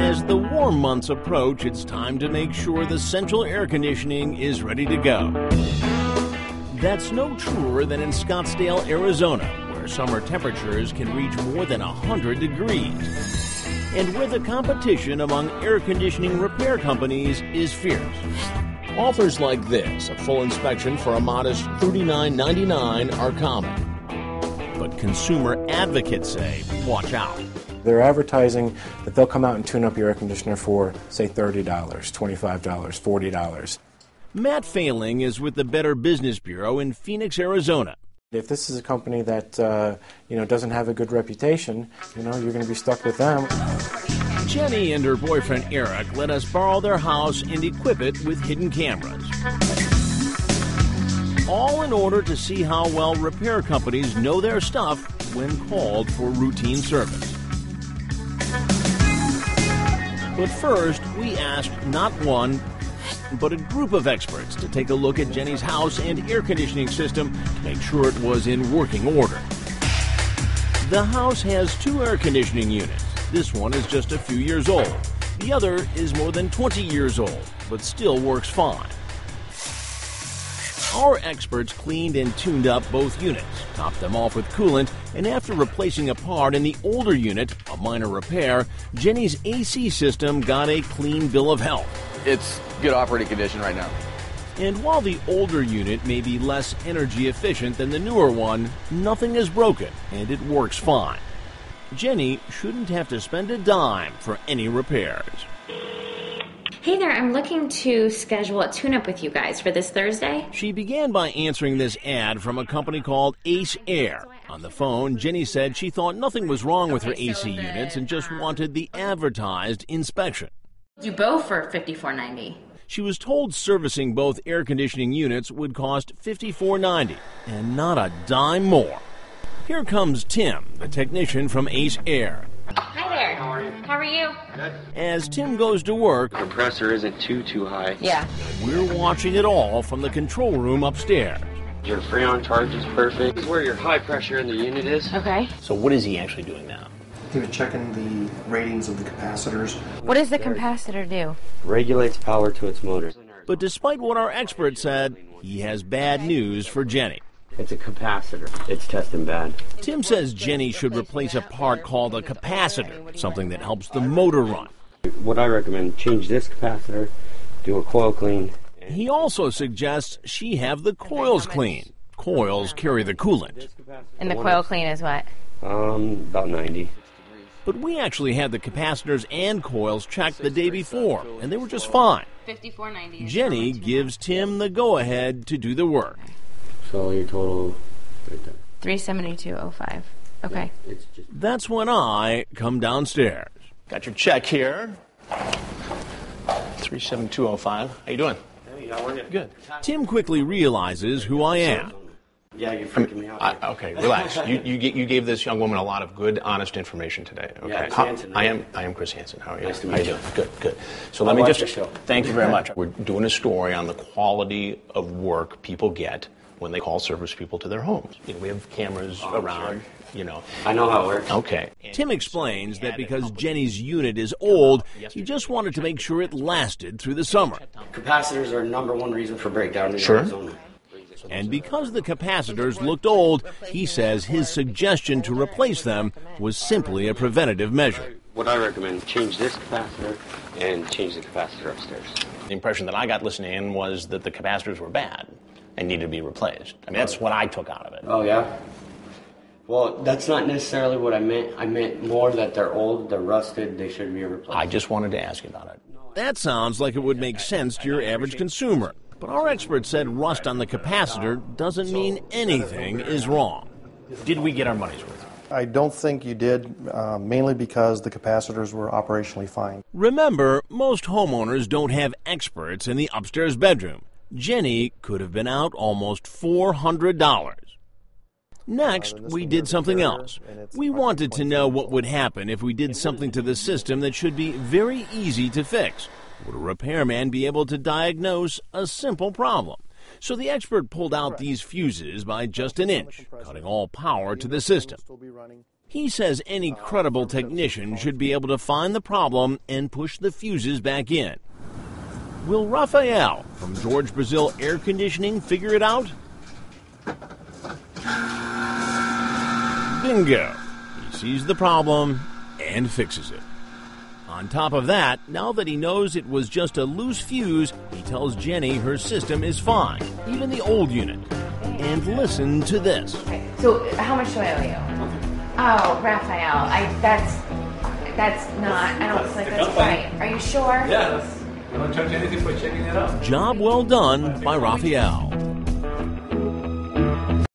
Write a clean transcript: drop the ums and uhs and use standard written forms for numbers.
as the warm months approach, it's time to make sure the central air conditioning is ready to go. That's no truer than in Scottsdale, Arizona, where summer temperatures can reach more than 100 degrees, and where the competition among air conditioning repair companies is fierce. Offers like this, a full inspection for a modest $39.99, are common. But consumer advocates say, watch out. They're advertising that they'll come out and tune up your air conditioner for, say, $30, $25, $40. Matt Failing is with the Better Business Bureau in Phoenix, Arizona. If this is a company that doesn't have a good reputation, you're going to be stuck with them. Jenny and her boyfriend Eric let us borrow their house and equip it with hidden cameras. All in order to see how well repair companies know their stuff when called for routine service. But first, we asked not one, but a group of experts to take a look at Jenny's house and air conditioning system to make sure it was in working order. The house has 2 air conditioning units. This one is just a few years old. The other is more than 20 years old, but still works fine. Our experts cleaned and tuned up both units, topped them off with coolant, and after replacing a part in the older unit, a minor repair, Jenny's AC system got a clean bill of health. It's good operating condition right now. And while the older unit may be less energy efficient than the newer one, nothing is broken, and it works fine. Jenny shouldn't have to spend a dime for any repairs. Hey there, I'm looking to schedule a tune-up with you guys for this Thursday. She began by answering this ad from a company called Ace Air. On the phone, Jenny said she thought nothing was wrong with her AC units and just wanted the advertised inspection. You both for $54.90. She was told servicing both air conditioning units would cost $54.90 and not a dime more. Here comes Tim, the technician from Ace Air. Hi there. How are you? Good. As Tim goes to work, The compressor isn't too high. Yeah. we're watching it all from the control room upstairs. Your Freon charge is perfect. This is where your high pressure in the unit is. Okay. So what is he actually doing now? He was checking the ratings of the capacitors. What does the capacitor do? Regulates power to its motor. But despite what our expert said, he has bad news for Jenny. It's a capacitor. It's testing bad. Tim says Jenny should replace a part called a capacitor, something that helps the motor run. What I recommend, change this capacitor, do a coil clean. He also suggests she have the coils cleaned. Coils carry the coolant. And the coil clean is what? About 90. But we actually had the capacitors and coils checked the day before, and they were just fine. $54.90. Jenny gives Tim the go-ahead to do the work. So your total right there. $372.05. Okay. It's just That's when I come downstairs. Got your check here. 37205. How you doing? Hey, how are you? Good. Tim quickly realizes who I am. Yeah, you're freaking me out. Okay, relax. You gave this young woman a lot of good, honest information today. Okay. Yeah, it's Hanson, I right? am Chris Hansen. How are you? Nice to How meet you you. doing? Good. So I'll let me watch just. your show. Thank you very much. We're doing a story on the quality of work people get when they call service people to their homes. We have cameras around. Sure. I know how it works. Okay. Tim explains that because Jenny's unit is old, he just wanted to make sure it lasted through the summer. Capacitors are #1 reason for breakdown in Sure. Arizona. And because the capacitors looked old, he says his suggestion to replace them was simply a preventative measure. What I recommend, change this capacitor and change the capacitor upstairs. The impression that I got listening in was that the capacitors were bad and needed to be replaced. I mean, that's what I took out of it. Oh, yeah? Well, that's not necessarily what I meant. I meant more that they're old, they're rusted, they should be replaced. I just wanted to ask you about it. That sounds like it would make sense to your average consumer. But our expert said rust on the capacitor doesn't mean anything is wrong. Did we get our money's worth? I don't think you did, mainly because the capacitors were operationally fine. Remember, most homeowners don't have experts in the upstairs bedroom. Jenny could have been out almost $400. Next, we did something else. We wanted to know what would happen if we did something to the system that should be very easy to fix. Would a repairman be able to diagnose a simple problem? So the expert pulled out these fuses by just an inch, cutting all power to the system. He says any credible technician should be able to find the problem and push the fuses back in. Will Raphael from George Brazil Air Conditioning figure it out? Bingo! He sees the problem and fixes it. On top of that, now that he knows it was just a loose fuse, he tells Jenny her system is fine, even the old unit. And listen to this. So how much do I owe you? Oh, Raphael, that's not, I don't think that's right. Are you sure? Yeah, I don't charge anything for checking it out. Job well done by Raphael.